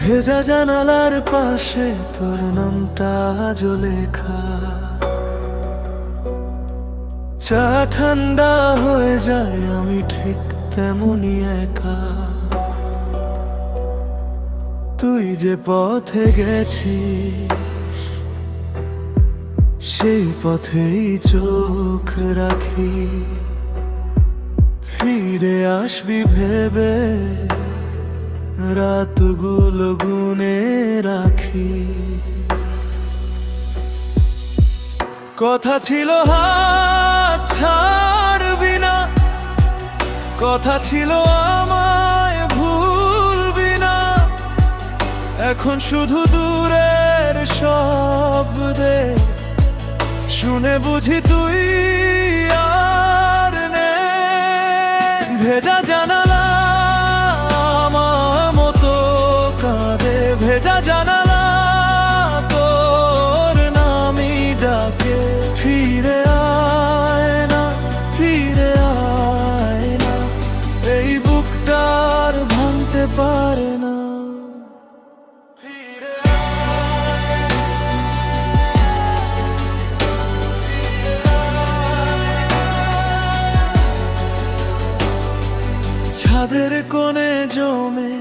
ভেজা জানালার পাশে তোর নামটা আজ লেখা, চা ঠান্ডা হয়ে যায় আমি ঠিক তেমনি একা। তুই যে পথে গেছিস সেই পথেই চোখ রাখি, ফিরে আসবি ভেবে রাতগুলো গুনে রাখি। কথা ছিল হাত ছাড়বি না, কথা ছিল আমায় ভুলবি না। এখন শুধু দূরের শব্দে শুনে বুঝি তুই আর নেই। ভেজা জানালা আমার মতো কাঁদে, ভেজা জানালা তোর নামই ডাকে। ফিরে আয় না, ফিরে আয় না, এই বুকটার ভাঙতে পারে না। ছাদের কোণে জমে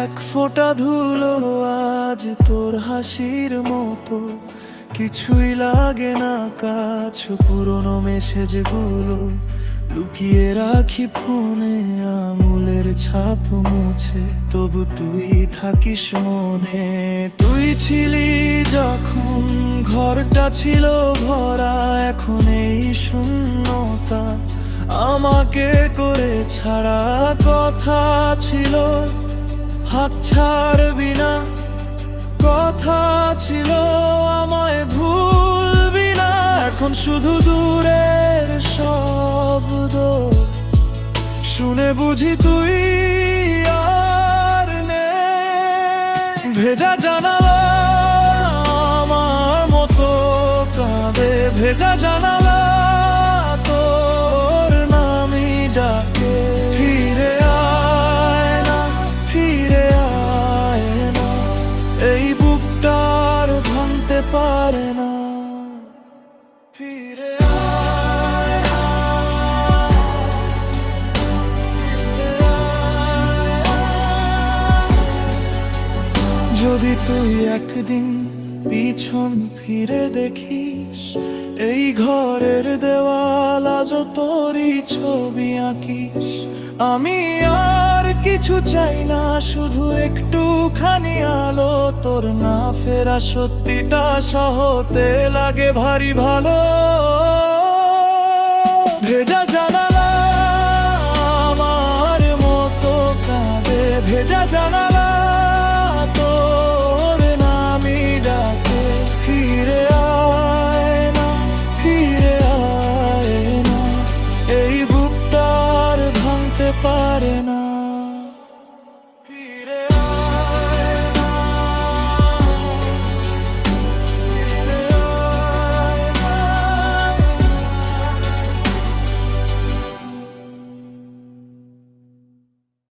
এক ফোঁটা ধুলো, আজ তোর হাসির মতো কিছুই লাগে না কাছ। পুরনো মেসেজগুলো লুকিয়ে রাখি ফোনে, আঙুলের ছাপ মুছে তবু তুই থাকিস মনে। তুই ছিলি যখন ঘরটা ছিল ভরা, এখন এই শূন্যতা আমাকে করে ছাড়া। কথা ছিল হাত ছাড়বি না, কথা ছিল আমায় ভুলবি না। এখন শুধু দূরের শব্দ শুনে বুঝি তুই আর নেই। ভেজা জানালা আমার মতো কাঁদে, ভেজা জানালা তোর নামই ডাকে। ফিরে আয় না, ফিরে আয় না, এই বুকটার ভাঙতে পারে না। ফিরে আয় না, যদি তুই একদিন পিছন ফিরে দেখিস, এই ঘরের দেওয়াল আজও তোরই ছবি আঁকিস। আমি আর কিছু চাই না, শুধু একটুখানি আলো। তোর না ফেরা সত্যিটা সহতে লাগে ভারী ভালো। ভেজা জানালা আমার মতো কাঁদে, ভেজা জানালা